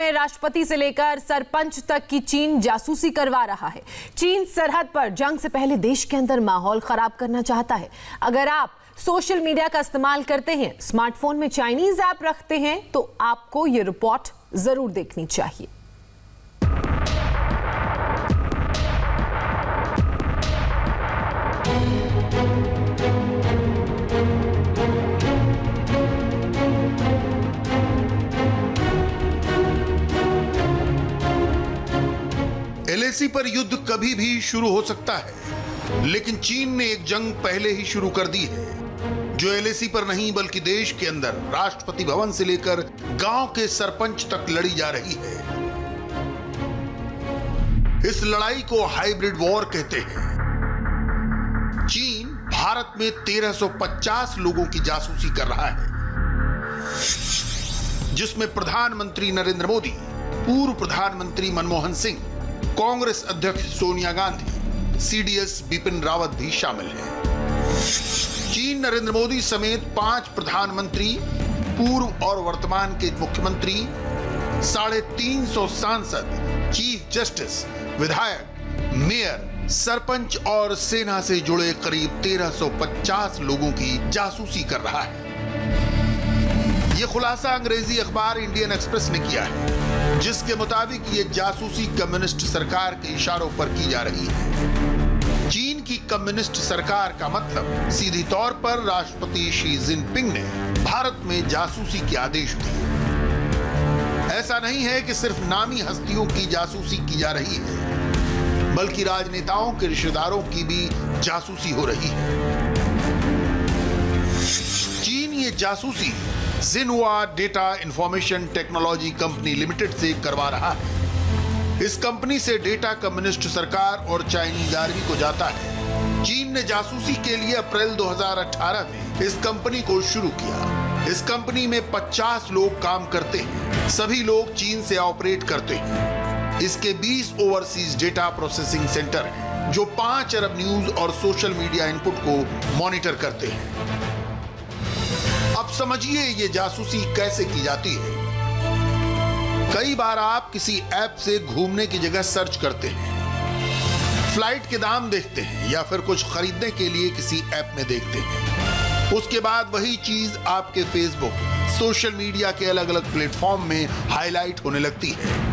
में राष्ट्रपति से लेकर सरपंच तक की चीन जासूसी करवा रहा है। चीन सरहद पर जंग से पहले देश के अंदर माहौल खराब करना चाहता है। अगर आप सोशल मीडिया का इस्तेमाल करते हैं, स्मार्टफोन में चाइनीज ऐप रखते हैं, तो आपको ये रिपोर्ट जरूर देखनी चाहिए। एलएसी पर युद्ध कभी भी शुरू हो सकता है, लेकिन चीन ने एक जंग पहले ही शुरू कर दी है, जो एलएसी पर नहीं बल्कि देश के अंदर राष्ट्रपति भवन से लेकर गांव के सरपंच तक लड़ी जा रही है। इस लड़ाई को हाइब्रिड वॉर कहते हैं। चीन भारत में 1350 लोगों की जासूसी कर रहा है, जिसमें प्रधानमंत्री नरेंद्र मोदी, पूर्व प्रधानमंत्री मनमोहन सिंह, कांग्रेस अध्यक्ष सोनिया गांधी, सीडीएस बिपिन रावत भी शामिल हैं। चीन नरेंद्र मोदी समेत 5 प्रधानमंत्री, पूर्व और वर्तमान के मुख्यमंत्री, 350 सांसद, चीफ जस्टिस, विधायक, मेयर, सरपंच और सेना से जुड़े करीब 1350 लोगों की जासूसी कर रहा है। यह खुलासा अंग्रेजी अखबार इंडियन एक्सप्रेस ने किया है, जिसके मुताबिक ये जासूसी कम्युनिस्ट सरकार के इशारों पर की जा रही है। चीन की कम्युनिस्ट सरकार का मतलब सीधी तौर पर राष्ट्रपति शी जिनपिंग ने भारत में जासूसी के आदेश दिए। ऐसा नहीं है कि सिर्फ नामी हस्तियों की जासूसी की जा रही है, बल्कि राजनेताओं के रिश्तेदारों की भी जासूसी हो रही है। चीन ये जासूसी Xinhua data information technology company limited से करवा रहा है। इस कंपनी से डेटा कम्युनिस्ट सरकार और चाइनीज आर्मी को जाता है। चीन ने जासूसी के लिए अप्रैल 2018 में इस कंपनी को शुरू किया। इस कंपनी में 50 लोग काम करते हैं। सभी लोग चीन से ऑपरेट करते हैं। इसके 20 ओवरसीज डेटा प्रोसेसिंग सेंटर हैं, जो 5 अरब न्यूज और सोशल मीडिया इनपुट को मॉनिटर करते हैं। अब समझिए ये जासूसी कैसे की जाती है। कई बार आप किसी ऐप से घूमने की जगह सर्च करते हैं, फ्लाइट के दाम देखते हैं या फिर कुछ खरीदने के लिए किसी ऐप में देखते हैं। उसके बाद वही चीज आपके फेसबुक, सोशल मीडिया के अलग अलग प्लेटफॉर्म में हाईलाइट होने लगती है।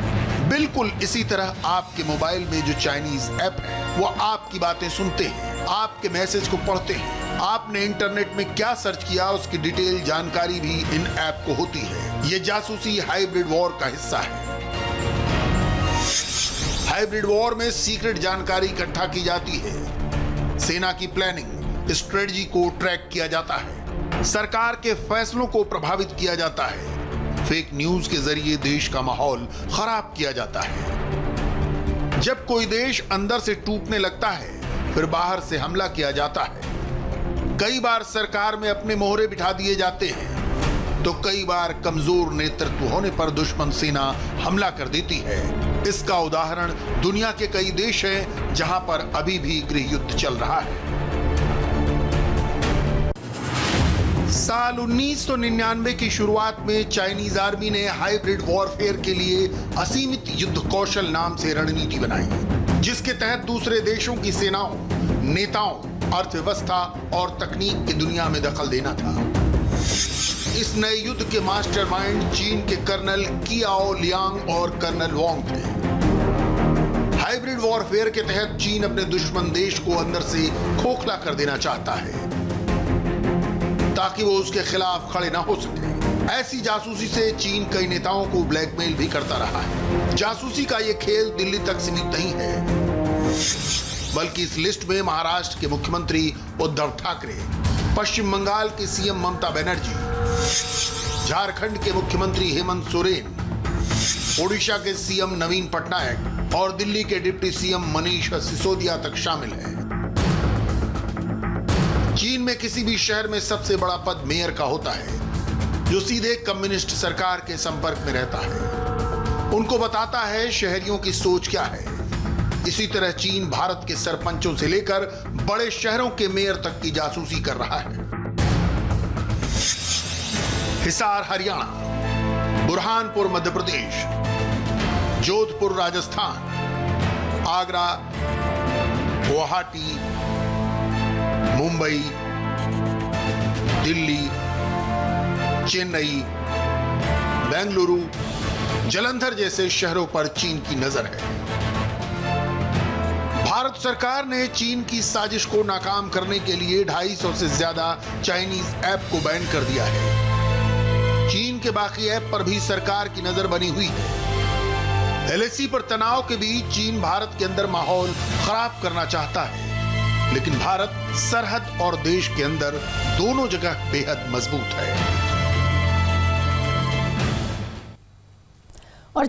बिल्कुल इसी तरह आपके मोबाइल में जो चाइनीज ऐप है, वो आपकी बातें सुनते हैं, आपके मैसेज को पढ़ते हैं। आपने इंटरनेट में क्या सर्च किया, उसकी डिटेल जानकारी भी इन ऐप को होती है। यह जासूसी हाइब्रिड वॉर का हिस्सा है। हाइब्रिड वॉर में सीक्रेट जानकारी इकट्ठा की जाती है। सेना की प्लानिंग, स्ट्रेटजी को ट्रैक किया जाता है। सरकार के फैसलों को प्रभावित किया जाता है। फेक न्यूज के जरिए देश का माहौल खराब किया जाता है। जब कोई देश अंदर से टूटने लगता है, फिर बाहर से हमला किया जाता है। कई बार सरकार में अपने मोहरे बिठा दिए जाते हैं, तो कई बार कमजोर नेतृत्व होने पर दुश्मन सेना हमला कर देती है। इसका उदाहरण दुनिया के कई देश हैं, जहां पर अभी भी गृह युद्ध चल रहा है। साल 1999 की शुरुआत में चाइनीज आर्मी ने हाइब्रिड वॉरफेयर के लिए असीमित युद्ध कौशल नाम से रणनीति बनाई, जिसके तहत दूसरे देशों की सेनाओं, नेताओं, अर्थव्यवस्था और तकनीक की दुनिया में दखल देना था। इस नए युद्ध के मास्टरमाइंड चीन के कर्नल कियाओ लियांग और कर्नल वांग थे। हाइब्रिड वॉरफेयर के तहत चीन अपने दुश्मन देश को अंदर से खोखला कर देना चाहता है, ताकि वो उसके खिलाफ खड़े ना हो सके। ऐसी जासूसी से चीन कई नेताओं को ब्लैकमेल भी करता रहा है। जासूसी का ये खेल दिल्ली तक सीमित नहीं है, बल्कि इस लिस्ट में महाराष्ट्र के मुख्यमंत्री उद्धव ठाकरे, पश्चिम बंगाल की सीएम ममता बनर्जी, झारखंड के मुख्यमंत्री हेमंत सोरेन, ओडिशा के सीएम नवीन पटनायक और दिल्ली के डिप्टी सीएम मनीष सिसोदिया तक शामिल हैं। चीन में किसी भी शहर में सबसे बड़ा पद मेयर का होता है, जो सीधे कम्युनिस्ट सरकार के संपर्क में रहता है। उनको बताता है शहरियों की सोच क्या है। इसी तरह चीन भारत के सरपंचों से लेकर बड़े शहरों के मेयर तक की जासूसी कर रहा है। हिसार हरियाणा, बुरहानपुर मध्य प्रदेश, जोधपुर राजस्थान, आगरा, गुवाहाटी, मुंबई, दिल्ली, चेन्नई, बेंगलुरु, जालंधर जैसे शहरों पर चीन की नजर है। भारत सरकार ने चीन की साजिश को नाकाम करने के लिए 250 से ज्यादा चाइनीज ऐप को बैन कर दिया है। चीन के बाकी ऐप पर भी सरकार की नजर बनी हुई है। एलएसी पर तनाव के बीच चीन भारत के अंदर माहौल खराब करना चाहता है, लेकिन भारत सरहद और देश के अंदर दोनों जगह बेहद मजबूत है। और